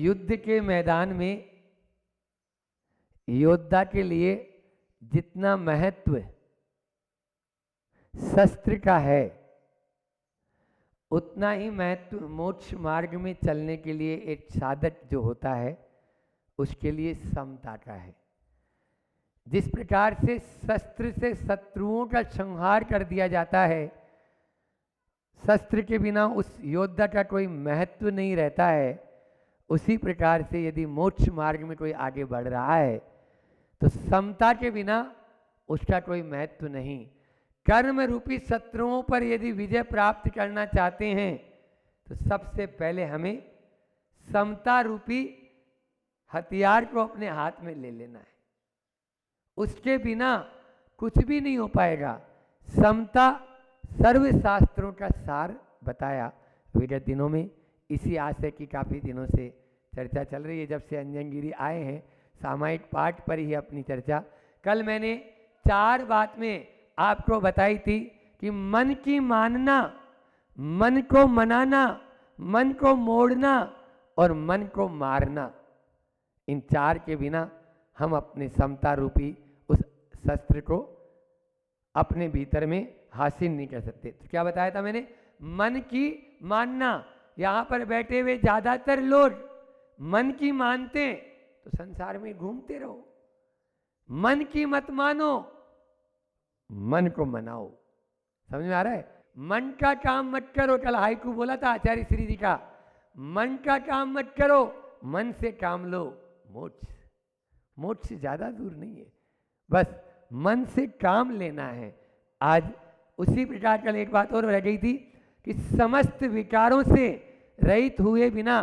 युद्ध के मैदान में योद्धा के लिए जितना महत्व शस्त्र का है, उतना ही महत्व मोक्ष मार्ग में चलने के लिए एक साधक जो होता है उसके लिए समता का है। जिस प्रकार से शस्त्र से शत्रुओं का संहार कर दिया जाता है, शस्त्र के बिना उस योद्धा का कोई महत्व नहीं रहता है, उसी प्रकार से यदि मोक्ष मार्ग में कोई आगे बढ़ रहा है तो समता के बिना उसका कोई महत्व नहीं। कर्म रूपी शत्रुओं पर यदि विजय प्राप्त करना चाहते हैं तो सबसे पहले हमें समता रूपी हथियार को अपने हाथ में ले लेना है। उसके बिना कुछ भी नहीं हो पाएगा। समता सर्व शास्त्रों का सार बताया विगत दिनों में। इसी आशय की काफ़ी दिनों से चर्चा चल रही है। जब से अंजन गिरी आए हैं, सामायिक पाठ पर ही अपनी चर्चा। कल मैंने 4 बात में आपको बताई थी कि मन की मानना, मन को मनाना, मन को मोड़ना और मन को मारना, इन 4 के बिना हम अपने समता रूपी उस शस्त्र को अपने भीतर में हासिल नहीं कर सकते। तो क्या बताया था मैंने? मन की मानना। यहाँ पर बैठे हुए ज़्यादातर लोग मन की मानते तो संसार में घूमते रहो। मन की मत मानो, मन को मनाओ। समझ में आ रहा है? मन का काम मत करो। कल हाइकू बोला था आचार्य श्री जी का, मन का काम मत करो, मन से काम लो। मोक्ष, मोक्ष से ज्यादा दूर नहीं है, बस मन से काम लेना है। आज उसी प्रकार कल एक बात और रह गई थी कि समस्त विकारों से रहित हुए बिना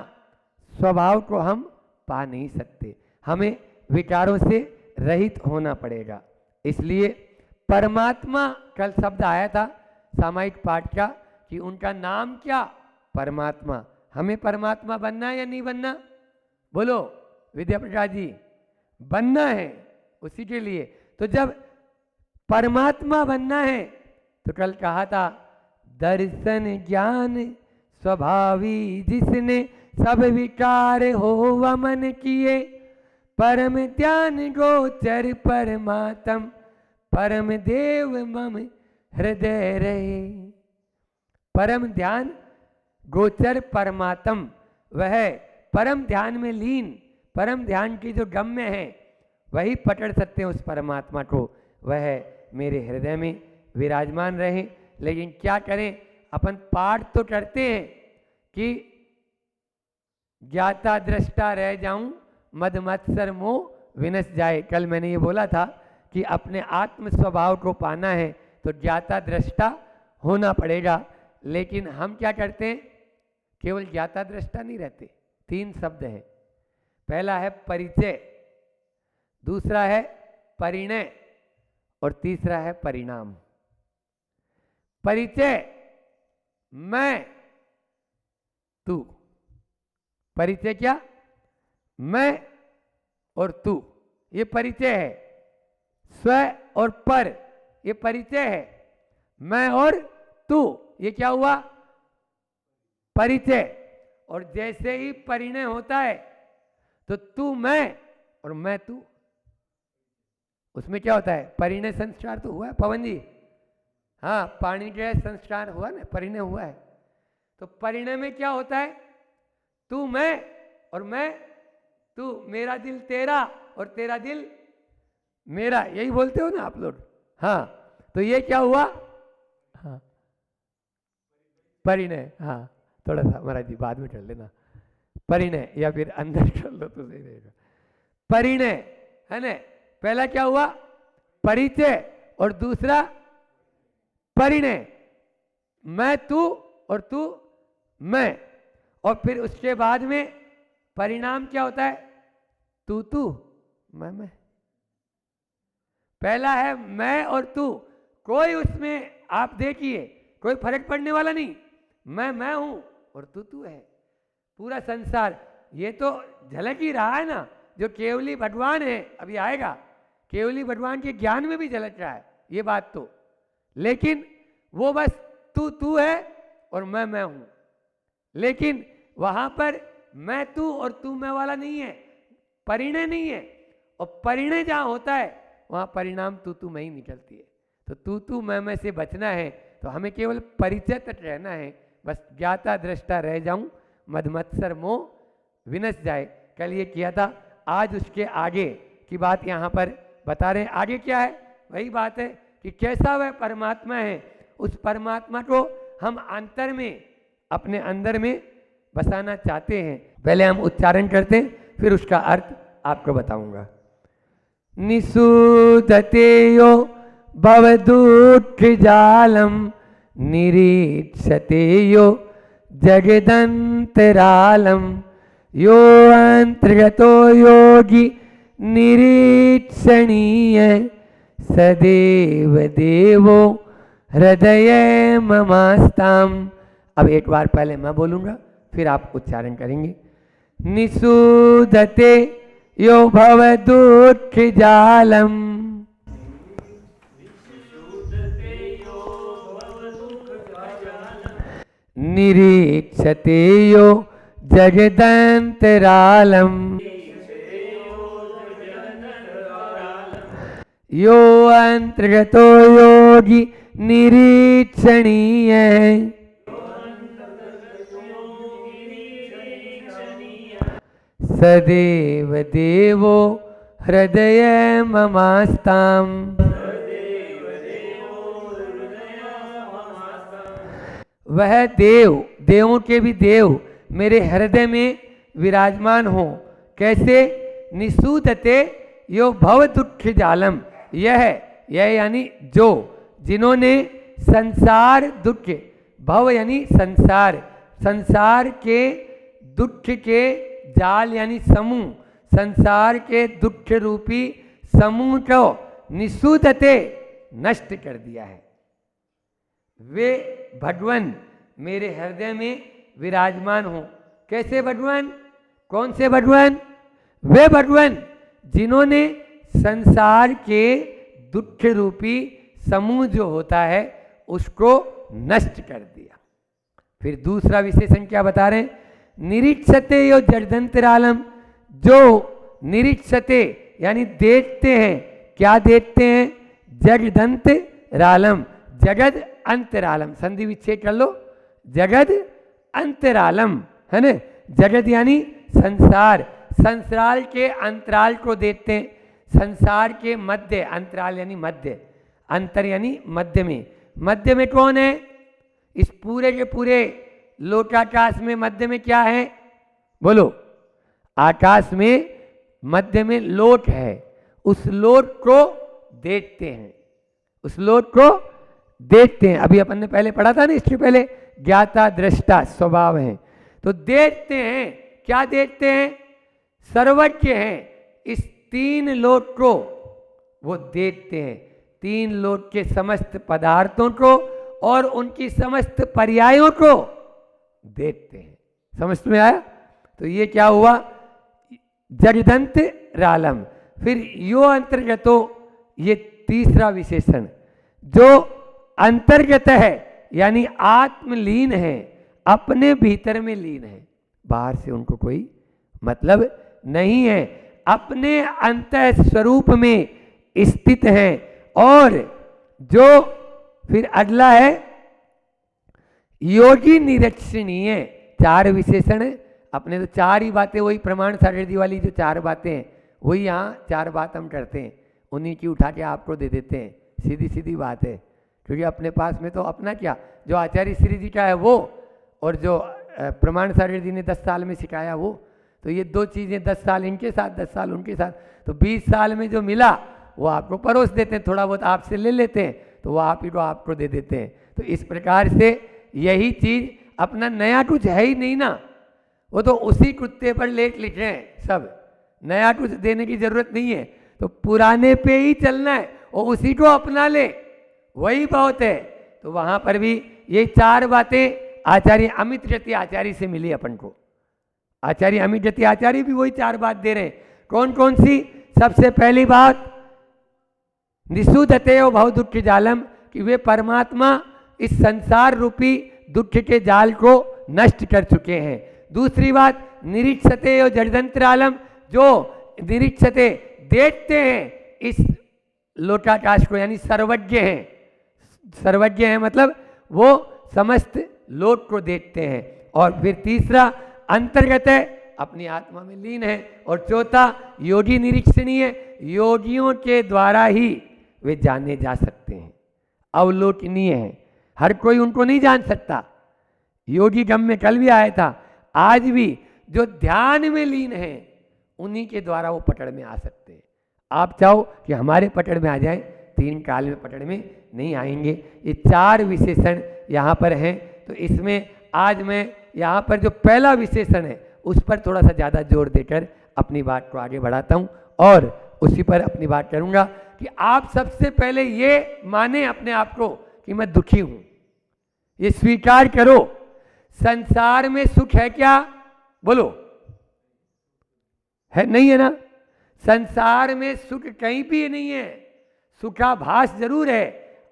स्वभाव को हम पा नहीं सकते। हमें विकारों से रहित होना पड़ेगा। इसलिए परमात्मा, कल शब्द आया था सामायिक पाठ का कि उनका नाम क्या? परमात्मा। हमें परमात्मा बनना है या नहीं बनना? बोलो विद्या प्रकाश जी, बनना है। उसी के लिए तो जब परमात्मा बनना है तो कल कहा था दर्शन ज्ञान स्वभावी जिसने सब विकार हो वमन किए, परम ध्यान गोचर परमात्म परम देव मम हृदय रहे। परम ध्यान गोचर परमात्म, वह परम ध्यान में लीन, परम ध्यान की जो गम्य है वही पकड़ सकते हैं उस परमात्मा को। वह मेरे हृदय में विराजमान रहे। लेकिन क्या करें, अपन पाठ तो करते हैं कि ज्ञाता दृष्टा रह जाऊं मद मत्सर मोह विनश जाए। कल मैंने ये बोला था कि अपने आत्म स्वभाव को पाना है तो ज्ञाता दृष्टा होना पड़ेगा। लेकिन हम क्या करते हैं, केवल ज्ञाता दृष्टा नहीं रहते। 3 शब्द हैं। पहला है परिचय, दूसरा है परिणय और तीसरा है परिणाम। परिचय, मैं तू। परिचय क्या? मैं और तू, ये परिचय है। स्व और पर, ये परिचय है। मैं और तू, ये क्या हुआ? परिचय। और जैसे ही परिणय होता है तो तू मैं और मैं तू, उसमें क्या होता है? परिणय संस्कार तो हुआ है पवन जी। हाँ, पानी के संस्कार हुआ ना, परिणय हुआ है। तो परिणय में क्या होता है? तू मैं और मैं तू, मेरा दिल तेरा और तेरा दिल मेरा, यही बोलते हो ना आप लोग? हाँ, तो ये क्या हुआ? हाँ, परिणय। हाँ, थोड़ा सा महाराज जी बाद में कर लेना परिणय, या फिर अंदर कर लो तो सही रहेगा। परिणय है ना? पहला क्या हुआ? परिचय और दूसरा परिणय। मैं तू और तू मैं। और फिर उसके बाद में परिणाम क्या होता है? तू तू मैं। पहला है मैं और तू, कोई उसमें आप देखिए कोई फर्क पड़ने वाला नहीं। मैं हूं और तू है। पूरा संसार ये तो झलक ही रहा है ना। जो केवली भगवान है, अभी आएगा, केवली भगवान के ज्ञान में भी झलक रहा है ये बात तो। लेकिन वो बस तू है और मैं हूं। लेकिन वहां पर मैं तू और तू मैं वाला नहीं है, परिणय नहीं है। और परिणय जहाँ होता है वहाँ परिणाम तू मैं ही निकलती है। तो तू मैं से बचना है तो हमें केवल परिचय तक रहना है, बस ज्ञाता दृष्टा रह जाऊं, मधमत्सर मोह विनश जाए। कल ये किया था, आज उसके आगे की बात यहाँ पर बता रहे हैं। आगे क्या है? वही बात है कि कैसा वह परमात्मा है, उस परमात्मा को हम अंतर में, अपने अंदर में बसाना चाहते हैं। पहले हम उच्चारण करते हैं, फिर उसका अर्थ आपको बताऊंगा। निसूदते यो भवदुःख जालम निरीक्षते यो जगदंतरालम यो अंतर्गतो योगी निरीक्षणीय सदैव देवो हृदय ममास्ताम। अब एक बार पहले मैं बोलूंगा, फिर आप उच्चारण करेंगे। निसूदते यो भवदुःख जालम निरीक्षते यो जगदंतरालम यो अंतर्गतो योगी निरीक्षणीय सदैव देवो हृदय ममास्ताम। वह देव, देवों के भी देव मेरे हृदय में विराजमान हो। कैसे? निसूदते यो भव दुख जालम, यह यानी जो, जिन्होंने संसार दुख, भव यानी संसार, संसार के दुख के जाल यानी समूह, संसार के दुख रूपी समूह को निसूदते नष्ट कर दिया है। वे भगवान मेरे हृदय में विराजमान हो। कैसे भगवान? कौन से भगवान? वे भगवान जिन्होंने संसार के दुख रूपी समूह जो होता है उसको नष्ट कर दिया। फिर दूसरा विशेषण क्या बता रहे हैं? निरीक्षते यो जगदंतरालम, जो निरीक्षते यानी देखते हैं। क्या देखते हैं? जगदंतरालम, जगद अंतरालम, संधि विच्छेद कर लो, जगद अंतरालम है ना। जगत यानी संसार, संसार के अंतराल को देखते हैं। संसार के मध्य, अंतराल यानी मध्य, अंतर यानी मध्य में। मध्य में कौन है? इस पूरे के पूरे लोकाकाश में मध्य में क्या है? बोलो। आकाश में मध्य में लोक है। उस लोक को देखते हैं, उस लोक को देखते हैं। अभी अपन ने पहले पढ़ा था ना, इसके पहले ज्ञाता दृष्टा स्वभाव है। तो देखते हैं। क्या देखते हैं? सर्वज्ञ हैं, इस तीन लोक को वो देखते हैं। तीन लोक के समस्त पदार्थों को और उनकी समस्त पर्यायों को देखते हैं। समझ में आया? तो ये क्या हुआ? जगदंत रालम। फिर यो अंतर्गतो, ये तीसरा विशेषण, जो अंतर्गत है यानी आत्मलीन है, अपने भीतर में लीन है, बाहर से उनको कोई मतलब नहीं है, अपने अंतः स्वरूप में स्थित है। और जो फिर अगला है योगी निरीक्षणीय। चार विशेषण है अपने, तो चार ही बातें, वही प्रमाण सारथी वाली जो चार बातें हैं वही यहाँ चार बात हम करते हैं, उन्हीं की उठा के आपको दे देते हैं। सीधी सीधी बात है, क्योंकि अपने पास में तो अपना क्या, जो आचार्य श्री जी का है वो, और जो प्रमाण सारथी ने 10 साल में सिखाया वो, तो ये दो चीज़ें 10 साल इनके साथ, 10 साल उनके साथ, तो 20 साल में जो मिला वो आपको परोस देते हैं, थोड़ा बहुत आपसे ले लेते हैं, तो वो आप ही को आपको दे देते हैं। तो इस प्रकार से यही चीज़, अपना नया कुछ है ही नहीं ना, वो तो उसी कुत्ते पर लेख लिखे हैं सब, नया कुछ देने की जरूरत नहीं है। तो पुराने पे ही चलना है और उसी को अपना ले, वही बहुत है। तो वहाँ पर भी ये चार बातें आचार्य अमित जति आचार्य से मिली अपन को। आचार्य अमित जति आचार्य भी वही चार बात दे रहे हैं। कौन कौन सी? सबसे पहली बात निसूदते भव दुख जालम, कि वे परमात्मा इस संसार रूपी दुख के जाल को नष्ट कर चुके हैं। दूसरी बात निरीक्षते और जड़दंत्रालम, जो निरीक्षते देखते हैं इस लोटाकाश को, यानी सर्वज्ञ हैं, सर्वज्ञ हैं मतलब वो समस्त लोक को देखते हैं। और फिर तीसरा अंतर्गत है, अपनी आत्मा में लीन है। और चौथा योगी निरीक्षणीय, योगियों के द्वारा ही वे जाने जा सकते हैं, अवलोकनीय है, हर कोई उनको नहीं जान सकता। योगी गम में कल भी आया था, आज भी जो ध्यान में लीन है उन्हीं के द्वारा वो पकड़ में आ सकते हैं। आप चाहो कि हमारे पकड़ में आ जाएं, तीन काल में पकड़ में नहीं आएंगे। ये चार विशेषण यहाँ पर हैं। तो इसमें आज मैं यहाँ पर जो पहला विशेषण है उस पर थोड़ा सा ज़्यादा जोर देकर अपनी बात को आगे बढ़ाता हूँ और उसी पर अपनी बात करूँगा कि आप सबसे पहले ये माने अपने आप को कि मैं दुखी हूँ, ये स्वीकार करो। संसार में सुख है क्या? बोलो, है? नहीं है ना? संसार में सुख कहीं भी नहीं है। सुखाभास जरूर है,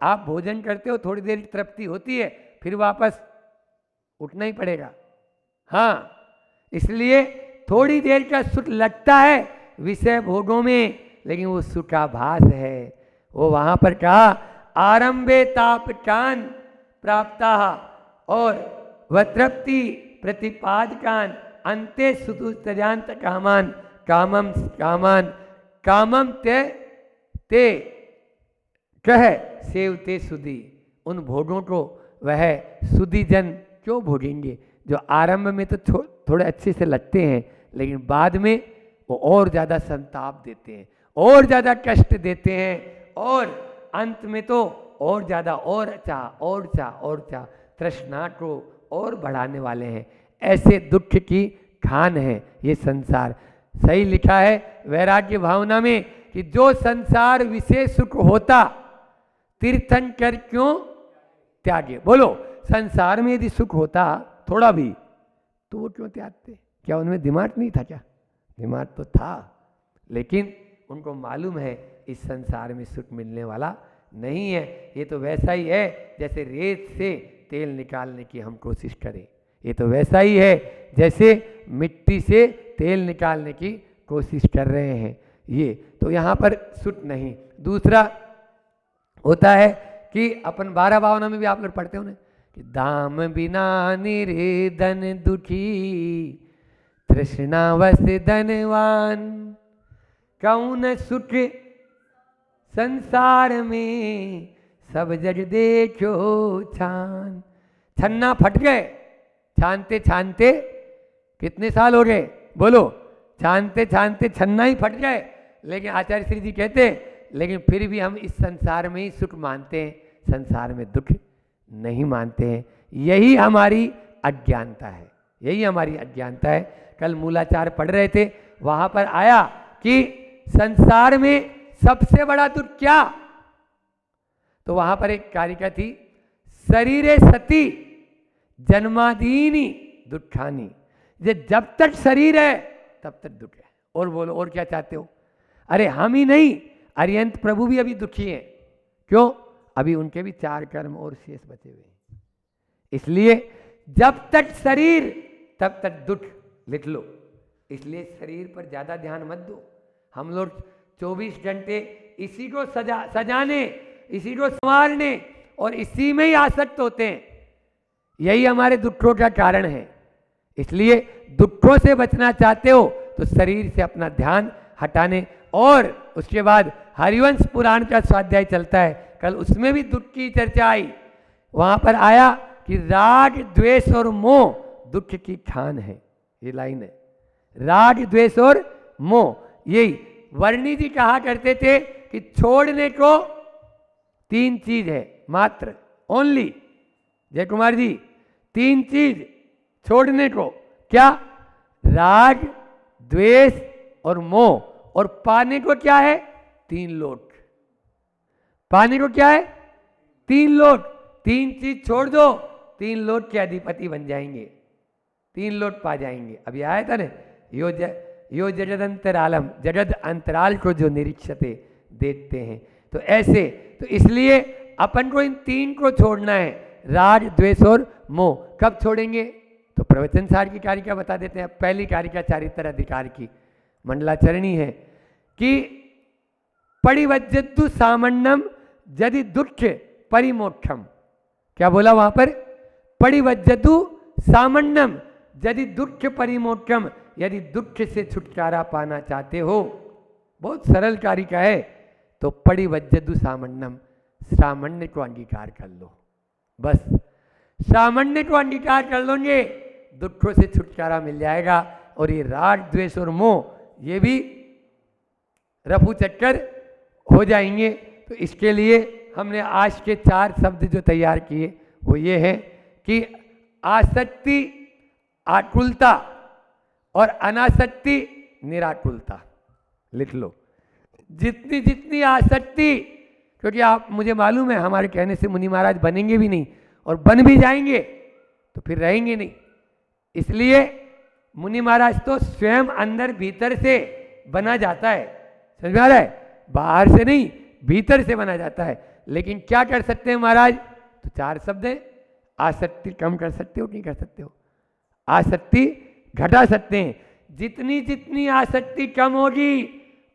आप भोजन करते हो, थोड़ी देर की तृप्ति होती है, फिर वापस उठना ही पड़ेगा। हाँ, इसलिए थोड़ी देर का सुख लगता है विषय भोगों में, लेकिन वो सुखाभास है। वो वहां पर कहा आरंभे तापकान प्राप्ता और वतृप्ति प्रतिपादकान अंते सुतुस्तजांत कामान कामम कामान कामम ते ते कह सेवते सुधी। उन भोगों को वह सुधी जन क्यों भोगेंगे जो आरंभ में तो थोड़े अच्छे से लगते हैं, लेकिन बाद में वो और ज़्यादा संताप देते हैं, और ज़्यादा कष्ट देते हैं, और अंत में तो और ज़्यादा और चाह तृष्णा को और बढ़ाने वाले हैं। ऐसे दुख की खान है ये संसार। सही लिखा है वैराग्य भावना में कि जो संसार विशेष सुख होता तीर्थंकर क्यों त्यागे। बोलो, संसार में यदि सुख होता थोड़ा भी तो वो क्यों त्यागते? क्या उनमें दिमाग नहीं था? क्या दिमाग तो था, लेकिन उनको मालूम है इस संसार में सुख मिलने वाला नहीं है। ये तो वैसा ही है जैसे रेत से तेल निकालने की हम कोशिश करें, ये तो वैसा ही है जैसे मिट्टी से तेल निकालने की कोशिश कर रहे हैं। ये तो यहाँ पर सुख नहीं। दूसरा होता है कि अपन 12 भावना में भी आप लोग पढ़ते हो ना कि दाम बिना निर्धन दुखी तृष्णावश धनवान कौन सुख संसार में सब जग देखो छान। छन्ना फट गए, छानते छानते कितने साल हो गए? बोलो, छानते छानते छन्ना ही फट गए। लेकिन आचार्य श्री जी कहते लेकिन फिर भी हम इस संसार में ही सुख मानते हैं, संसार में दुख नहीं मानते हैं। यही हमारी अज्ञानता है, यही हमारी अज्ञानता है। कल मूलाचार पढ़ रहे थे, वहां पर आया कि संसार में सबसे बड़ा दुख क्या? तो वहां पर एक कारिका थी, शरीरे सती जन्मादीनी दुखानी। जब तक शरीर है तब तक दुख है। और बोलो, और क्या चाहते हो? अरे हम ही नहीं, अरिहंत प्रभु भी अभी दुखी हैं। क्यों? अभी उनके भी 4 कर्म और शेष बचे हुए हैं। इसलिए जब तक शरीर तब तक दुख, लिख लो। इसलिए शरीर पर ज्यादा ध्यान मत दो। हम लोग 24 घंटे इसी को सजाने, इसी को संवारने और इसी में ही आसक्त होते हैं। यही हमारे दुखों का कारण है। इसलिए दुखों से बचना चाहते हो तो शरीर से अपना ध्यान हटाने। और उसके बाद हरिवंश पुराण का स्वाध्याय चलता है, कल उसमें भी दुख की चर्चा आई। वहां पर आया कि राग द्वेष और मोह दुख की खान है। ये लाइन है, राग द्वेष और मोह। यही वर्णी जी कहा करते थे कि छोड़ने को 3 चीज है मात्र, ओनली। जय कुमार जी, 3 चीज छोड़ने को। क्या? राग, द्वेष और मोह। और पाने को क्या है? 3 लोट। पाने को क्या है? 3 लोट। 3 चीज छोड़ दो, 3 लोट के अधिपति बन जाएंगे, 3 लोट पा जाएंगे। अभी आया था ना, यो जगद अंतरालम, जगद अंतराल को जो निरीक्षते देखते हैं। तो ऐसे, तो इसलिए अपन को इन 3 को छोड़ना है, राग द्वेष और मोह। कब छोड़ेंगे? तो प्रवचन सार की कारिका बता देते हैं। पहली कारिका चारित्र अधिकार की मंडलाचरणी है कि परिवज्जतु सामन्नम यदि दुख परिमोक्षम। क्या बोला वहां पर? परिवज्जतु सामन्नम यदि दुख परिमोक्षम, यदि दुख से छुटकारा पाना चाहते हो, बहुत सरल कारिका है। तो परिवज्जतु सामन्नम, सामान्य को अंगीकार कर लो, बस सामान्य को अंगीकार कर लोगे, दुखों से छुटकारा मिल जाएगा। और ये राग द्वेष और मोह ये भी रफू चक्कर हो जाएंगे। तो इसके लिए हमने आज के 4 शब्द जो तैयार किए वो ये है कि आसक्ति आकुलता और अनासक्ति निराकुलता। लिख लो, जितनी जितनी आसक्ति, क्योंकि आप मुझे मालूम है हमारे कहने से मुनि महाराज बनेंगे भी नहीं, और बन भी जाएंगे तो फिर रहेंगे नहीं। इसलिए मुनि महाराज तो स्वयं अंदर भीतर से बना जाता है, समझ में आ रहा है? बाहर से नहीं, भीतर से बना जाता है। लेकिन क्या कर सकते हैं महाराज? तो 4 शब्द हैं। आसक्ति कम कर सकते हो, नहीं कर सकते हो? आसक्ति घटा सकते हैं। जितनी जितनी आसक्ति कम होगी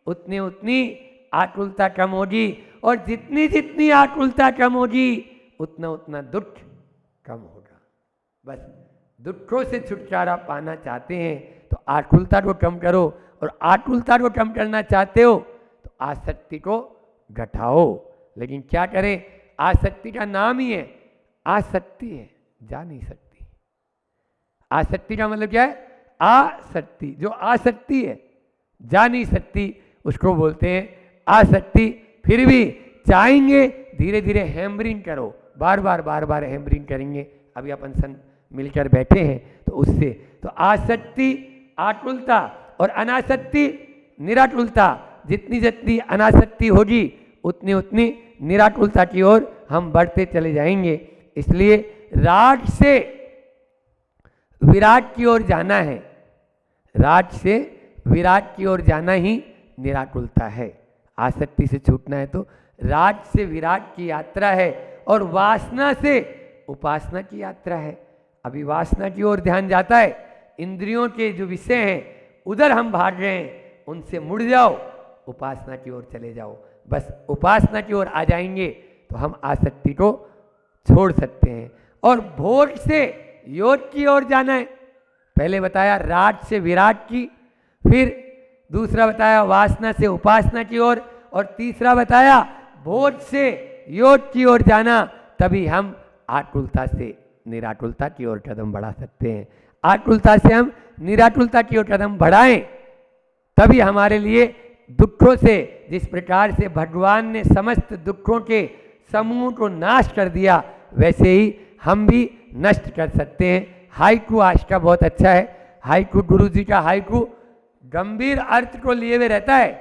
उतनी उतनी आकुलता कम होगी, और जितनी जितनी आकुलता कम होगी उतना उतना दुख कम होगा। बस दुखों से छुटकारा पाना चाहते हैं तो आकुलता को कम करो, और आकुलता को कम करना चाहते हो तो आसक्ति को घटाओ। लेकिन क्या करें? आसक्ति का नाम ही है आसक्ति है, जा नहीं सकती। आसक्ति का मतलब क्या है? आसक्ति, जो आसक्ति है जा नहीं सकती, उसको बोलते हैं आसक्ति। फिर भी चाहेंगे धीरे धीरे हैमरिंग करो, बार बार हैमरिंग करेंगे। अभी अपन मिलकर बैठे हैं तो उससे, तो आसक्ति आकुलता और अनासक्ति निराकुलता। जितनी जितनी अनासक्ति होगी उतनी उतनी निराकुलता की ओर हम बढ़ते चले जाएंगे। इसलिए राग से विराग की ओर जाना है, राग से विराग की ओर जाना ही निराकुलता है। आसक्ति से छूटना है तो राग से विराग की यात्रा है, और वासना से उपासना की यात्रा है। अभी वासना की ओर ध्यान जाता है, इंद्रियों के जो विषय हैं उधर हम भाग रहे हैं, उनसे मुड़ जाओ, उपासना की ओर चले जाओ। बस उपासना की ओर आ जाएंगे तो हम आसक्ति को छोड़ सकते हैं। और भोग से योग की ओर जाना है। पहले बताया राग से विराग की, फिर दूसरा बताया वासना से उपासना की ओर, और तीसरा बताया भोग से योग की ओर जाना। तभी हम आकुलता से निराकुलता की ओर कदम बढ़ा सकते हैं। आकुलता से हम निराकुलता की ओर कदम बढ़ाएं, तभी हमारे लिए दुखों से, जिस प्रकार से भगवान ने समस्त दुखों के समूह को नाश कर दिया, वैसे ही हम भी नष्ट कर सकते हैं। हाइकू आज का बहुत अच्छा है। हाइकू, गुरु जी का हाइकू गंभीर अर्थ को लिए हुए रहता है,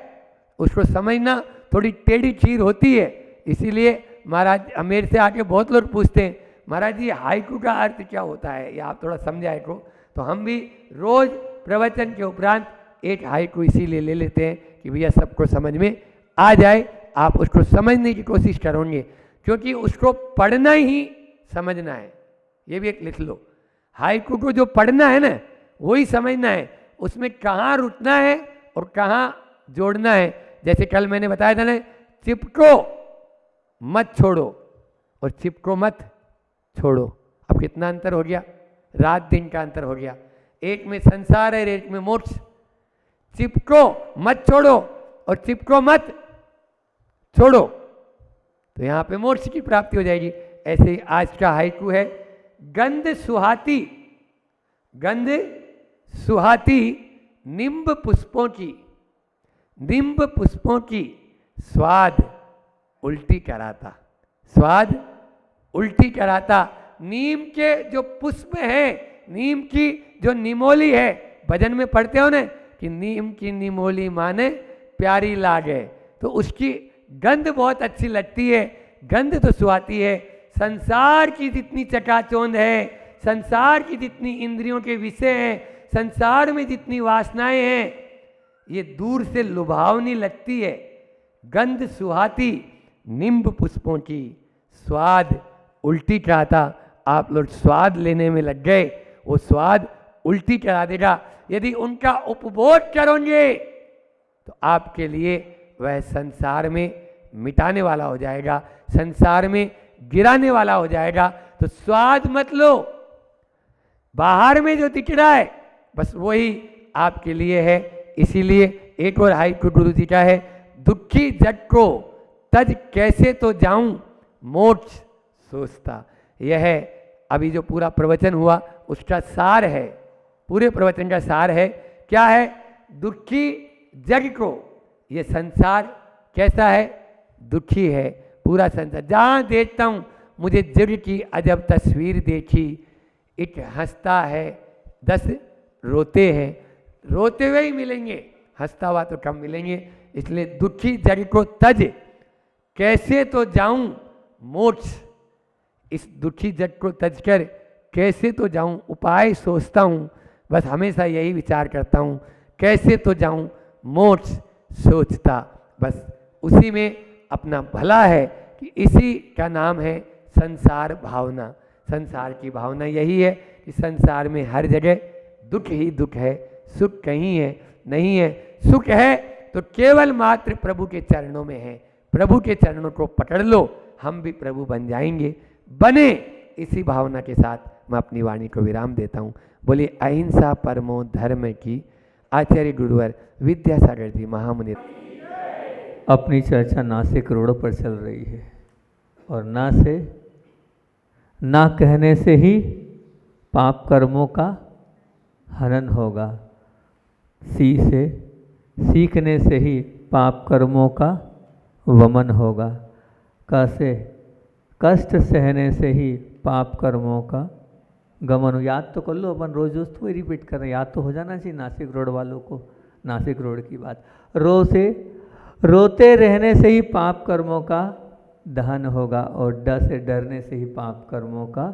उसको समझना थोड़ी टेढ़ी चीर होती है। इसीलिए महाराज मेरे से आके बहुत लोग पूछते हैं, महाराज जी हाइकू का अर्थ क्या होता है, या आप थोड़ा समझाए को। तो हम भी रोज प्रवचन के उपरांत एक हाइकू इसीलिए ले लेते हैं कि भैया सबको समझ में आ जाए। आप उसको समझने की कोशिश करोगे, क्योंकि उसको पढ़ना ही समझना है। ये भी एक लिख लो, हाइकू को जो पढ़ना है ना वही समझना है, उसमें कहाँ रुकना है और कहाँ जोड़ना है। जैसे कल मैंने बताया था ना, चिपको मत छोड़ो और चिपको मत छोड़ो। अब कितना अंतर हो गया, रात दिन का अंतर हो गया। एक में संसार है, एक में मोक्ष। चिपको मत छोड़ो और चिपको मत छोड़ो, तो यहाँ पे मोक्ष की प्राप्ति हो जाएगी। ऐसे ही आज का हाइकू है, गंध सुहाती, गंध सुहाती निम्ब पुष्पों की, निम्ब पुष्पों की स्वाद उल्टी कराता, स्वाद उल्टी कराता। नीम के जो पुष्प हैं, नीम की जो निमोली है, भजन में पढ़ते हो ना कि नीम की निमोली माने प्यारी लागे, तो उसकी गंध बहुत अच्छी लगती है। गंध तो सुहाती है। संसार की जितनी चकाचौंध है, संसार की जितनी इंद्रियों के विषय हैं, संसार में जितनी वासनाएं हैं, ये दूर से लुभावनी लगती है। गंध सुहाती निम्ब पुष्पों की, स्वाद उल्टी कराता। आप लोग स्वाद लेने में लग गए, वो स्वाद उल्टी करा देगा। यदि उनका उपभोग करोगे तो आपके लिए वह संसार में मिटाने वाला हो जाएगा, संसार में गिराने वाला हो जाएगा। तो स्वाद मत लो, बाहर में जो दिख रहा है बस वही आपके लिए है। इसीलिए एक और हाइकु गुरु जी का है, दुखी जग को तज कैसे तो जाऊं मोक्ष सोचता। यह है अभी जो पूरा प्रवचन हुआ उसका सार है, पूरे प्रवचन का सार है। क्या है? दुखी जग को, ये संसार कैसा है? दुखी है पूरा संसार। जहाँ देखता हूँ मुझे जग की अजब तस्वीर देखी, एक हंसता है 10 रोते हैं। रोते हुए ही मिलेंगे, हंसता हुआ तो कम मिलेंगे। इसलिए दुखी जग को तज कैसे तो जाऊं मोक्ष, इस दुखी जग को तज कर कैसे तो जाऊं उपाय सोचता हूँ। बस हमेशा यही विचार करता हूँ, कैसे तो जाऊं मोक्ष सोचता। बस उसी में अपना भला है कि इसी का नाम है संसार भावना। संसार की भावना यही है कि संसार में हर जगह दुख ही दुख है, सुख कहीं है नहीं है। सुख है तो केवल मात्र प्रभु के चरणों में है। प्रभु के चरणों को पकड़ लो, हम भी प्रभु बन जाएंगे। बने, इसी भावना के साथ मैं अपनी वाणी को विराम देता हूँ। बोलिए अहिंसा परमो धर्म की। आचार्य गुरुवर विद्यासागर जी महामुनि। अपनी चर्चा नासिक रोड पर चल रही है और ना कहने से ही पाप कर्मों का हनन होगा, से सीखने से ही पाप कर्मों का वमन होगा, से कष्ट सहने से ही पाप कर्मों का गमन। याद तो कर लो, अपन रोज तो रिपीट कर रहे हैं, याद तो हो जाना चाहिए नासिक रोड वालों को। नासिक रोड की बात, रोते रहने से ही पाप कर्मों का दहन होगा और डर से डरने से ही पाप कर्मों का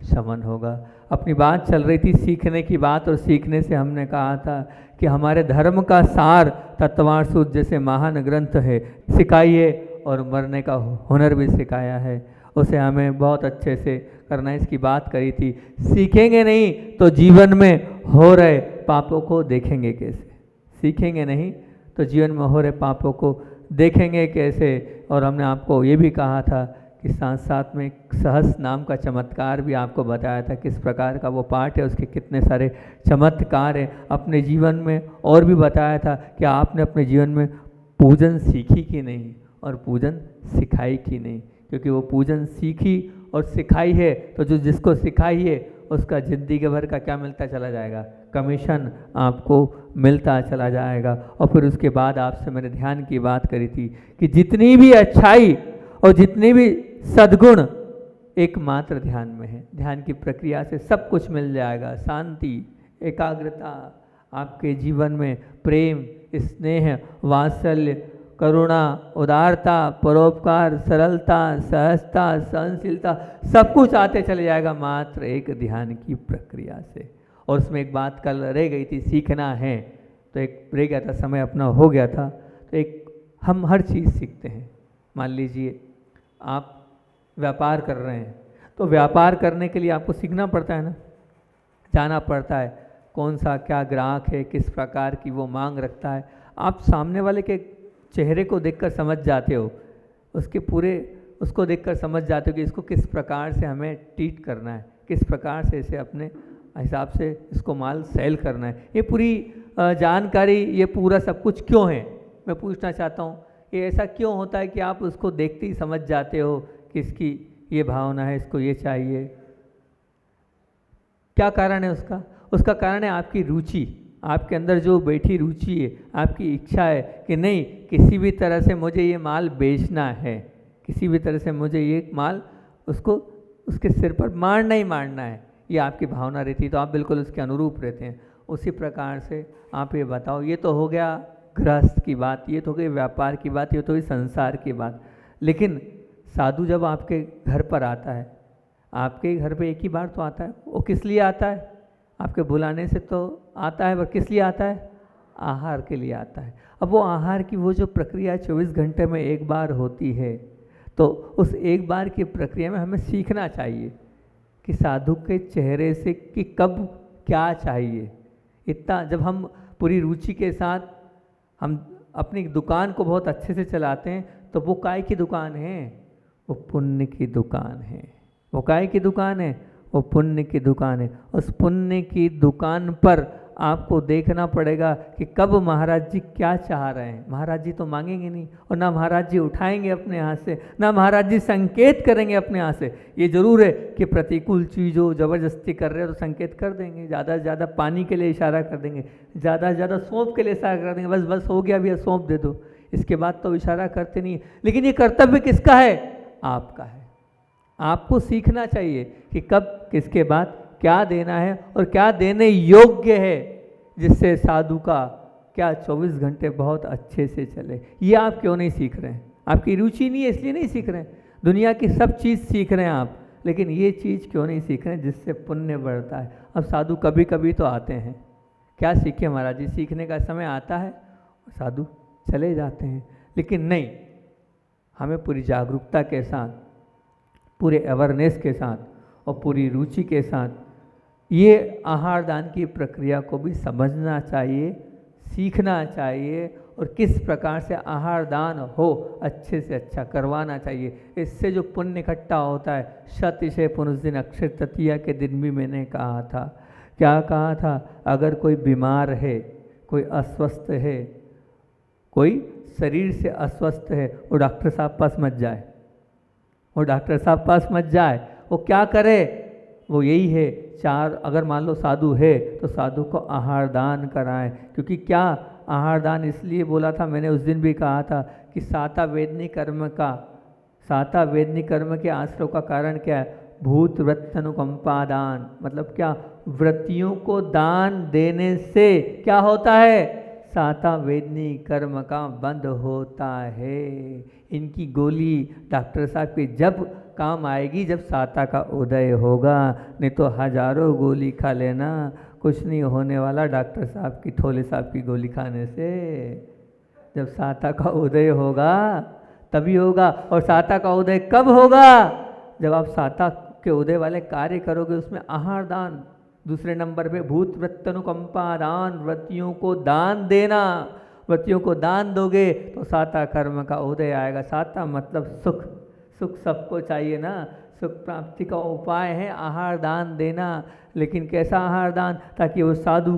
शमन होगा। अपनी बात चल रही थी सीखने की बात, और सीखने से हमने कहा था कि हमारे धर्म का सार तत्वार्थ सूत्र जैसे महान ग्रंथ है, सिखाइए और मरने का हुनर भी सिखाया है, उसे हमें बहुत अच्छे से करना, इसकी बात करी थी। सीखेंगे नहीं तो जीवन में हो रहे पापों को देखेंगे कैसे, सीखेंगे नहीं तो जीवन में हो रहे पापों को देखेंगे कैसे। और हमने आपको ये भी कहा था कि साथ साथ में सहस नाम का चमत्कार भी आपको बताया था, किस प्रकार का वो पाठ है, उसके कितने सारे चमत्कार हैं अपने जीवन में। और भी बताया था कि आपने अपने जीवन में पूजन सीखी कि नहीं और पूजन सिखाई कि नहीं, क्योंकि वो पूजन सीखी और सिखाई है तो जो जिसको सिखाई है उसका जिंदगी भर का क्या मिलता चला जाएगा, कमीशन आपको मिलता चला जाएगा। और फिर उसके बाद आपसे मैंने ध्यान की बात करी थी कि जितनी भी अच्छाई और जितने भी सद्गुण एकमात्र ध्यान में है, ध्यान की प्रक्रिया से सब कुछ मिल जाएगा। शांति, एकाग्रता, आपके जीवन में प्रेम, स्नेह, वात्सल्य, करुणा, उदारता, परोपकार, सरलता, सहजता, सहनशीलता, सब कुछ आते चले जाएगा मात्र एक ध्यान की प्रक्रिया से। और उसमें एक बात कल रह गई थी, सीखना है तो एक रह गया था, समय अपना हो गया था। तो एक हम हर चीज़ सीखते हैं। मान लीजिए आप व्यापार कर रहे हैं तो व्यापार करने के लिए आपको सीखना पड़ता है ना, जाना पड़ता है कौन सा क्या ग्राहक है, किस प्रकार की वो मांग रखता है। आप सामने वाले के चेहरे को देखकर समझ जाते हो, उसको देखकर समझ जाते हो कि इसको किस प्रकार से हमें ट्रीट करना है, किस प्रकार से इसे अपने हिसाब से इसको माल सेल करना है। ये पूरी जानकारी, ये पूरा सब कुछ क्यों है, मैं पूछना चाहता हूँ। ये ऐसा क्यों होता है कि आप उसको देखते ही समझ जाते हो कि इसकी ये भावना है, इसको ये चाहिए। क्या कारण है उसका? उसका कारण है आपकी रुचि, आपके अंदर जो बैठी रुचि है, आपकी इच्छा है कि नहीं किसी भी तरह से मुझे ये माल बेचना है, किसी भी तरह से मुझे ये माल उसको उसके सिर पर मारना ही मारना है, ये आपकी भावना रहती है। तो आप बिल्कुल उसके अनुरूप रहते हैं। उसी प्रकार से आप ये बताओ, ये तो हो गया गृहस्थ की बात, ये तो हो गई व्यापार की बात, ये तो हुई संसार की बात। लेकिन साधु जब आपके घर पर आता है, आपके घर पे एक ही बार तो आता है, वो किस लिए आता है? आपके बुलाने से तो आता है, पर किस लिए आता है? आहार के लिए आता है। अब वो आहार की वो जो प्रक्रिया 24 घंटे में एक बार होती है, तो उस एक बार की प्रक्रिया में हमें सीखना चाहिए कि साधु के चेहरे से कि कब क्या चाहिए। इतना जब हम पूरी रुचि के साथ हम अपनी दुकान को बहुत अच्छे से चलाते हैं तो वो काय की दुकान है, वो पुण्य की दुकान है। वो काय की दुकान है, वो पुण्य की दुकान है। उस पुण्य की दुकान पर आपको देखना पड़ेगा कि कब महाराज जी क्या चाह रहे हैं। महाराज जी तो मांगेंगे नहीं, और ना महाराज जी उठाएंगे अपने हाथ से, ना महाराज जी संकेत करेंगे अपने हाथ से। ये जरूर है कि प्रतिकूल चीज़ हो, जबरदस्ती कर रहे हो तो संकेत कर देंगे, ज़्यादा से ज़्यादा पानी के लिए इशारा कर देंगे, ज़्यादा से ज़्यादा सौंप के लिए इशारा कर देंगे, बस बस हो गया भैया सौंप दे दो। इसके बाद तो इशारा करते नहीं। लेकिन ये कर्तव्य किसका है? आपका है। आपको सीखना चाहिए कि कब किसके बाद क्या देना है और क्या देने योग्य है, जिससे साधु का क्या 24 घंटे बहुत अच्छे से चले। ये आप क्यों नहीं सीख रहे हैं? आपकी रुचि नहीं है इसलिए नहीं सीख रहे हैं। दुनिया की सब चीज़ सीख रहे हैं आप, लेकिन ये चीज़ क्यों नहीं सीख रहे हैं जिससे पुण्य बढ़ता है। अब साधु कभी कभी तो आते हैं, क्या सीखे महाराज जी, सीखने का समय आता है साधु चले जाते हैं। लेकिन नहीं, हमें पूरी जागरूकता के साथ, पूरे अवेयरनेस के साथ और पूरी रुचि के साथ ये आहार दान की प्रक्रिया को भी समझना चाहिए, सीखना चाहिए, और किस प्रकार से आहार दान हो अच्छे से अच्छा करवाना चाहिए। इससे जो पुण्य इकट्ठा होता है, शतिशय पुण्य। उस दिन अक्षय तृतीया के दिन भी मैंने कहा था, क्या कहा था? अगर कोई बीमार है, कोई अस्वस्थ है, कोई शरीर से अस्वस्थ है, वो डॉक्टर साहब पास मत जाए, वो डॉक्टर साहब पास मत जाए। वो क्या करे? वो यही है, चार अगर मान लो साधु है तो साधु को आहार दान कराएं। क्योंकि क्या आहार दान इसलिए बोला था, मैंने उस दिन भी कहा था कि साता वेदनी कर्म का, साता वेदनी कर्म के आश्रय का कारण क्या है? भूत वृत्त अनुकंपा दान। मतलब क्या? वृत्तियों को दान देने से क्या होता है? साता वेदनी कर्म का बंद होता है। इनकी गोली डॉक्टर साहब की जब काम आएगी, जब साता का उदय होगा, नहीं तो हजारों गोली खा लेना, कुछ नहीं होने वाला डॉक्टर साहब की, ठोले साहब की गोली खाने से। जब साता का उदय होगा तभी होगा। और साता का उदय कब होगा? जब आप साता के उदय वाले कार्य करोगे, उसमें आहार दान, दूसरे नंबर पे भूत वृत्त अनुकंपा दान, वृत्तियों को दान देना। वृत्तियों को दान दोगे तो साता कर्म का उदय आएगा। साता मतलब सुख, सुख सबको चाहिए ना। सुख प्राप्ति का उपाय है आहार दान देना। लेकिन कैसा आहार दान? ताकि वो साधु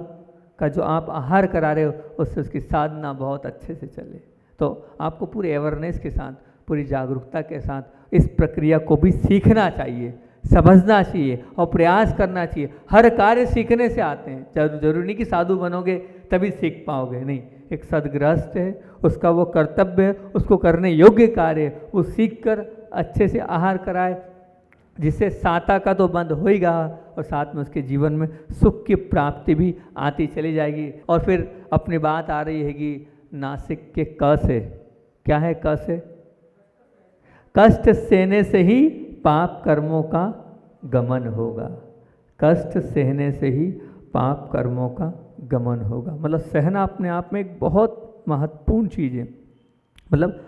का जो आप आहार करा रहे हो उससे उसकी साधना बहुत अच्छे से चले। तो आपको पूरे अवेयरनेस के साथ, पूरी जागरूकता के साथ इस प्रक्रिया को भी सीखना चाहिए, समझना चाहिए और प्रयास करना चाहिए। हर कार्य सीखने से आते हैं। जरूरी नहीं कि साधु बनोगे तभी सीख पाओगे, नहीं। एक सदगृहस्थ है, उसका वो कर्तव्य है, उसको करने योग्य कार्य है, वो सीख कर अच्छे से आहार कराए, जिससे साता का तो बंद होएगा और साथ में उसके जीवन में सुख की प्राप्ति भी आती चली जाएगी। और फिर अपनी बात आ रही हैगी नासिक के क से। क्या है क से? कष्ट सहने से ही पाप कर्मों का गमन होगा। कष्ट सहने से ही पाप कर्मों का गमन होगा। मतलब सहना अपने आप में एक बहुत महत्वपूर्ण चीज़ है। मतलब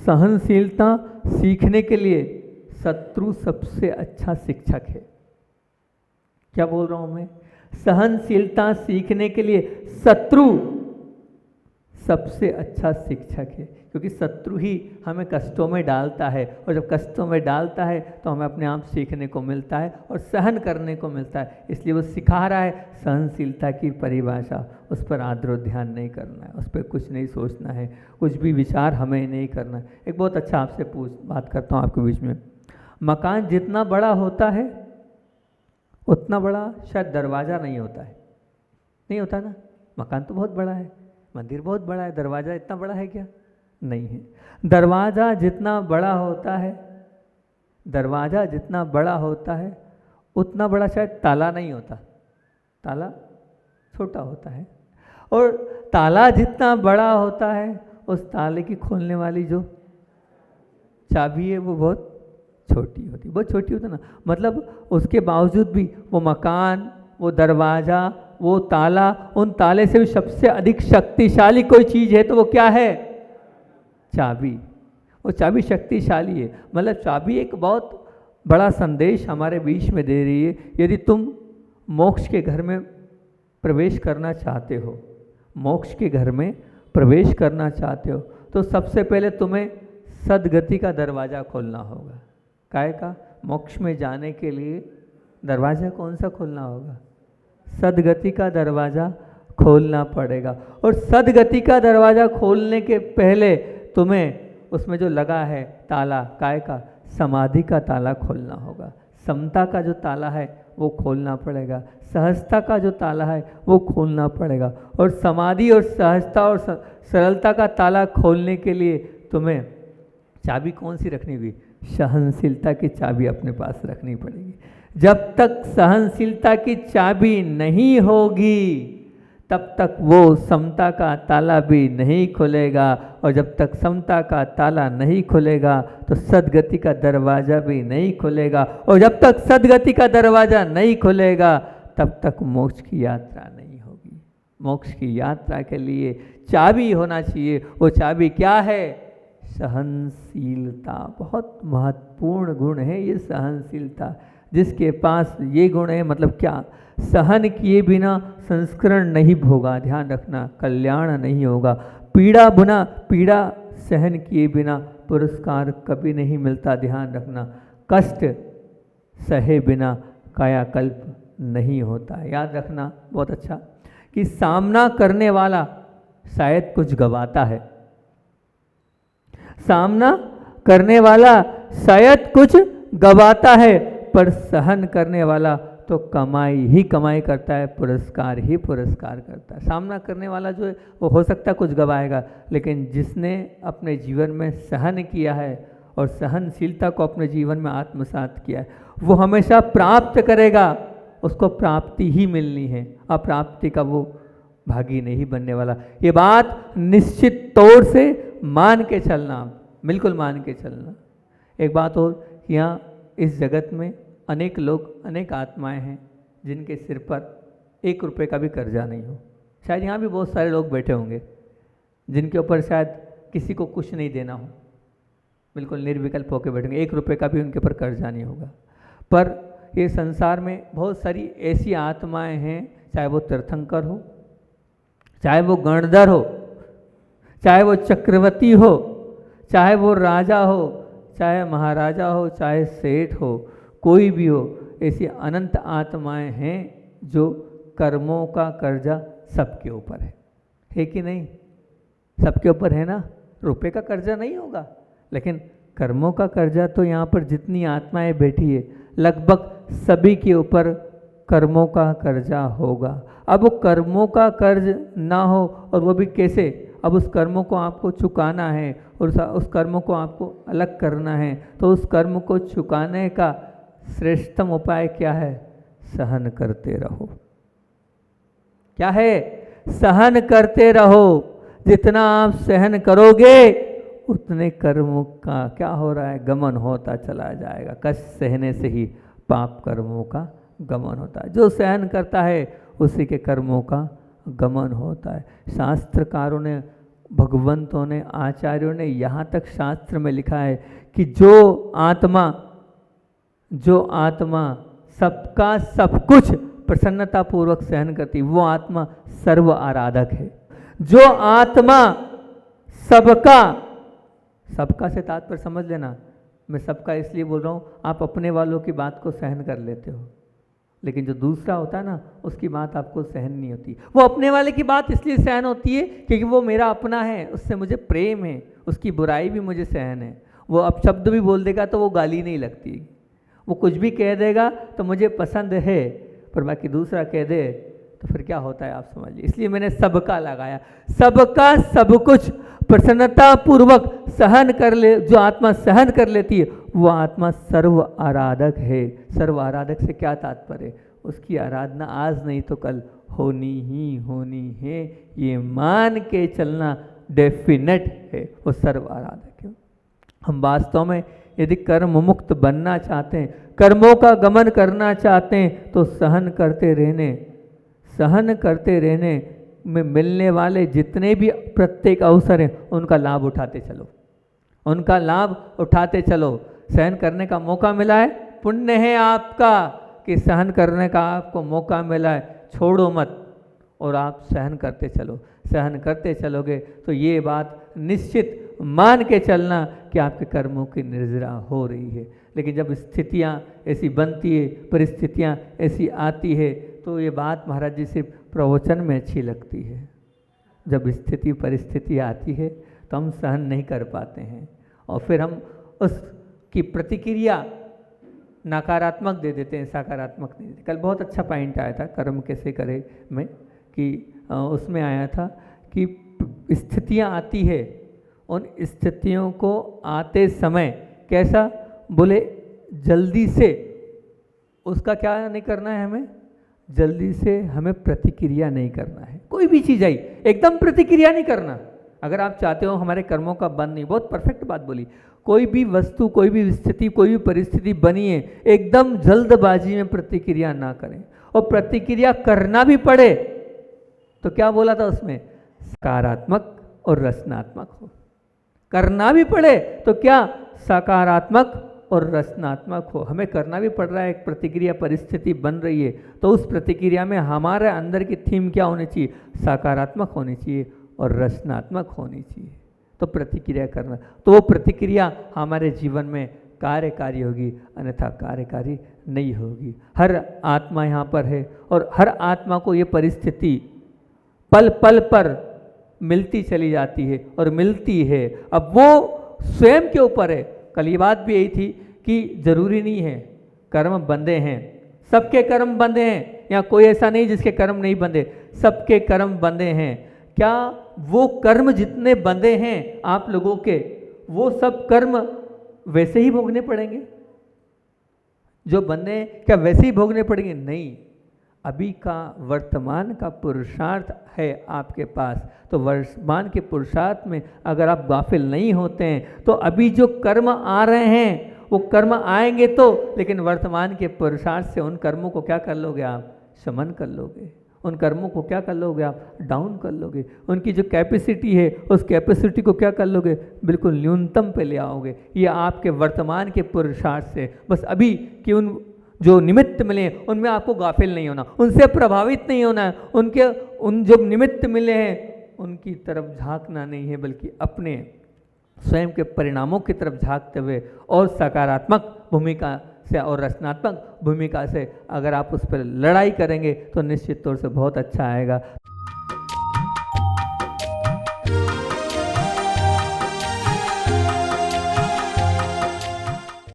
सहनशीलता सीखने के लिए शत्रु सबसे अच्छा शिक्षक है। क्या बोल रहा हूं मैं? सहनशीलता सीखने के लिए शत्रु सबसे अच्छा शिक्षक है, क्योंकि शत्रु ही हमें कष्टों में डालता है, और जब कष्टों में डालता है तो हमें अपने आप सीखने को मिलता है और सहन करने को मिलता है। इसलिए वो सिखा रहा है सहनशीलता की परिभाषा। उस पर आदर ध्यान नहीं करना है, उस पर कुछ नहीं सोचना है, कुछ भी विचार हमें नहीं करना है। एक बहुत अच्छा आपसे बात करता हूँ आपके बीच में। मकान जितना बड़ा होता है उतना बड़ा शायद दरवाज़ा नहीं होता है, नहीं होता ना। मकान तो बहुत बड़ा है, मंदिर बहुत बड़ा है, दरवाज़ा इतना बड़ा है क्या? नहीं है। दरवाज़ा जितना बड़ा होता है, दरवाज़ा जितना बड़ा होता है उतना बड़ा शायद ताला नहीं होता, ताला छोटा होता है। और ताला जितना बड़ा होता है उस ताले की खोलने वाली जो चाबी है वो बहुत छोटी होती, बहुत छोटी होती ना। मतलब उसके बावजूद भी वो मकान, वो दरवाज़ा, वो ताला, उन ताले से भी सबसे अधिक शक्तिशाली कोई चीज़ है तो वो क्या है? चाबी। वो चाबी शक्तिशाली है। मतलब चाबी एक बहुत बड़ा संदेश हमारे बीच में दे रही है। यदि तुम मोक्ष के घर में प्रवेश करना चाहते हो, मोक्ष के घर में प्रवेश करना चाहते हो, तो सबसे पहले तुम्हें सद्गति का दरवाज़ा खोलना होगा। काय का? मोक्ष में जाने के लिए दरवाज़ा कौन सा खोलना होगा? सद्गति का दरवाज़ा खोलना पड़ेगा। और सद्गति का दरवाज़ा खोलने के पहले तुम्हें उसमें जो लगा है ताला, काय का? समाधि का ताला खोलना होगा। समता का जो ताला है वो खोलना पड़ेगा, सहजता का जो ताला है वो खोलना पड़ेगा। और समाधि और सहजता और सरलता का ताला खोलने के लिए तुम्हें चाबी कौन सी रखनी होगी? सहनशीलता की चाबी अपने पास रखनी पड़ेगी। जब तक सहनशीलता की चाबी नहीं होगी तब तक वो समता का ताला भी नहीं खुलेगा, और जब तक समता का ताला नहीं खुलेगा तो सद्गति का दरवाज़ा भी नहीं खुलेगा, और जब तक सद्गति का दरवाज़ा नहीं खुलेगा तब तक मोक्ष की यात्रा नहीं होगी। मोक्ष की यात्रा के लिए चाबी होना चाहिए। वो चाबी क्या है? सहनशीलता। बहुत महत्वपूर्ण गुण है ये सहनशीलता। जिसके पास ये गुण है, मतलब क्या? सहन किए बिना संस्करण नहीं भोगा, ध्यान रखना, कल्याण नहीं होगा। पीड़ा सहन किए बिना पुरस्कार कभी नहीं मिलता, ध्यान रखना। कष्ट सहे बिना कायाकल्प नहीं होता। याद रखना बहुत अच्छा कि सामना करने वाला शायद कुछ गवाता है, सामना करने वाला शायद कुछ गवाता है, पर सहन करने वाला तो कमाई ही कमाई करता है, पुरस्कार ही पुरस्कार करता है। सामना करने वाला जो है वो हो सकता है कुछ गवाएगा, लेकिन जिसने अपने जीवन में सहन किया है और सहनशीलता को अपने जीवन में आत्मसात किया है, वो हमेशा प्राप्त करेगा, उसको प्राप्ति ही मिलनी है। अप्राप्ति का वो भागी नहीं बनने वाला। ये बात निश्चित तौर से मान के चलना, बिल्कुल मान के चलना। एक बात और, यहाँ इस जगत में अनेक लोग, अनेक आत्माएं हैं जिनके सिर पर 1 रुपये का भी कर्जा नहीं हो। शायद यहाँ भी बहुत सारे लोग बैठे होंगे जिनके ऊपर शायद किसी को कुछ नहीं देना हो, बिल्कुल निर्विकल्प होकर बैठेंगे, 1 रुपये का भी उनके ऊपर कर्जा नहीं होगा। पर ये संसार में बहुत सारी ऐसी आत्माएं हैं, चाहे वो तीर्थंकर हो, चाहे वो गणधर हो, चाहे वो चक्रवर्ती हो, चाहे वो राजा हो, चाहे महाराजा हो, चाहे सेठ हो, कोई भी हो, ऐसी अनंत आत्माएं हैं जो कर्मों का कर्जा सबके ऊपर है कि नहीं? सबके ऊपर है ना। रुपए का कर्जा नहीं होगा, लेकिन कर्मों का कर्जा तो यहाँ पर जितनी आत्माएं बैठी है लगभग सभी के ऊपर कर्मों का कर्जा होगा। अब वो कर्मों का कर्ज ना हो, और वो भी कैसे? अब उस कर्मों को आपको चुकाना है और उस कर्मों को आपको अलग करना है। तो उस कर्म को चुकाने का श्रेष्ठतम उपाय क्या है? सहन करते रहो। क्या है? सहन करते रहो। जितना आप सहन करोगे उतने कर्मों का क्या हो रहा है? गमन होता चला जाएगा। कष्ट सहने से ही पाप कर्मों का गमन होता है। जो सहन करता है उसी के कर्मों का गमन होता है। शास्त्रकारों ने, भगवंतों ने, आचार्यों ने यहाँ तक शास्त्र में लिखा है कि जो आत्मा सबका सब कुछ प्रसन्नता पूर्वक सहन करती, वो आत्मा सर्व आराधक है। जो आत्मा सबका से तात्पर्य समझ लेना, मैं सबका इसलिए बोल रहा हूँ, आप अपने वालों की बात को सहन कर लेते हो, लेकिन जो दूसरा होता है ना, उसकी बात आपको सहन नहीं होती। वो अपने वाले की बात इसलिए सहन होती है क्योंकि वो मेरा अपना है, उससे मुझे प्रेम है, उसकी बुराई भी मुझे सहन है। वो अपशब्द भी बोल देगा तो वो गाली नहीं लगती, वो कुछ भी कह देगा तो मुझे पसंद है, पर बाकी दूसरा कह दे तो फिर क्या होता है आप समझिए। इसलिए मैंने सबका लगाया। सबका सब कुछ प्रसन्नता पूर्वक सहन कर ले, जो आत्मा सहन कर लेती है वो आत्मा सर्व आराधक है। सर्व आराधक से क्या तात्पर्य? उसकी आराधना आज नहीं तो कल होनी ही होनी है, ये मान के चलना डेफिनेट है, वो सर्व आराधक है। हम वास्तव में यदि कर्म मुक्त बनना चाहते हैं, कर्मों का गमन करना चाहते हैं, तो सहन करते रहने में मिलने वाले जितने भी प्रत्येक अवसर हैं उनका लाभ उठाते चलो, उनका लाभ उठाते चलो। सहन करने का मौका मिला है पुण्य है आपका कि सहन करने का आपको मौका मिला है, छोड़ो मत और आप सहन करते चलो। सहन करते चलोगे तो ये बात निश्चित मान के चलना कि आपके कर्मों की निर्जरा हो रही है। लेकिन जब स्थितियाँ ऐसी बनती है, परिस्थितियाँ ऐसी आती है, तो ये बात महाराज जी सिर्फ प्रवचन में अच्छी लगती है। जब स्थिति परिस्थिति आती है तो हम सहन नहीं कर पाते हैं और फिर हम उसकी प्रतिक्रिया नकारात्मक दे देते हैं, सकारात्मक नहीं देते। कल बहुत अच्छा पॉइंट आया था कर्म कैसे करें में, कि उसमें आया था कि स्थितियाँ आती है, उन स्थितियों को आते समय कैसा बोले जल्दी से उसका क्या नहीं करना है, हमें जल्दी से हमें प्रतिक्रिया नहीं करना है। कोई भी चीज़ आई एकदम प्रतिक्रिया नहीं करना। अगर आप चाहते हो हमारे कर्मों का बंध नहीं, बहुत परफेक्ट बात बोली, कोई भी वस्तु, कोई भी स्थिति, कोई भी परिस्थिति बनी है, एकदम जल्दबाजी में प्रतिक्रिया ना करें। और प्रतिक्रिया करना भी पड़े तो क्या बोला था उसमें, सकारात्मक और रचनात्मक हो। करना भी पड़े तो क्या, सकारात्मक और रचनात्मक हो। हमें करना भी पड़ रहा है, एक प्रतिक्रिया परिस्थिति बन रही है, तो उस प्रतिक्रिया में हमारे अंदर की थीम क्या होनी चाहिए, सकारात्मक होनी चाहिए और रचनात्मक होनी चाहिए। तो प्रतिक्रिया करना, तो वो प्रतिक्रिया हमारे जीवन में कार्यकारी होगी, अन्यथा कार्यकारी नहीं होगी। हर आत्मा यहाँ पर है और हर आत्मा को ये परिस्थिति पल पल पर मिलती चली जाती है और मिलती है। अब वो स्वयं के ऊपर है। कल ये बात भी यही थी कि जरूरी नहीं है कर्म बंधे हैं, सबके कर्म बंधे हैं, या कोई ऐसा नहीं जिसके कर्म नहीं बंधे, सबके कर्म बंधे हैं। क्या वो कर्म जितने बंधे हैं आप लोगों के, वो सब कर्म वैसे ही भोगने पड़ेंगे जो बंधे, क्या वैसे ही भोगने पड़ेंगे? नहीं। अभी का वर्तमान का पुरुषार्थ है आपके पास, तो वर्तमान के पुरुषार्थ में अगर आप गाफिल नहीं होते हैं तो अभी जो कर्म आ रहे हैं वो कर्म आएंगे तो, लेकिन वर्तमान के पुरुषार्थ से उन कर्मों को क्या कर लोगे आप, शमन कर लोगे। उन कर्मों को क्या कर लोगे आप, डाउन कर लोगे। उनकी जो कैपेसिटी है उस कैपेसिटी को क्या कर लोगे, बिल्कुल न्यूनतम पे ले आओगे। ये आपके वर्तमान के पुरुषार्थ से, बस अभी कि उन जो निमित्त मिले उनमें आपको गाफिल नहीं होना, उनसे प्रभावित नहीं होना है। उन जो निमित्त मिले हैं उनकी तरफ झांकना नहीं है, बल्कि अपने स्वयं के परिणामों की तरफ झांकते हुए और सकारात्मक भूमिका से और रचनात्मक भूमिका से अगर आप उस पर लड़ाई करेंगे तो निश्चित तौर से बहुत अच्छा आएगा।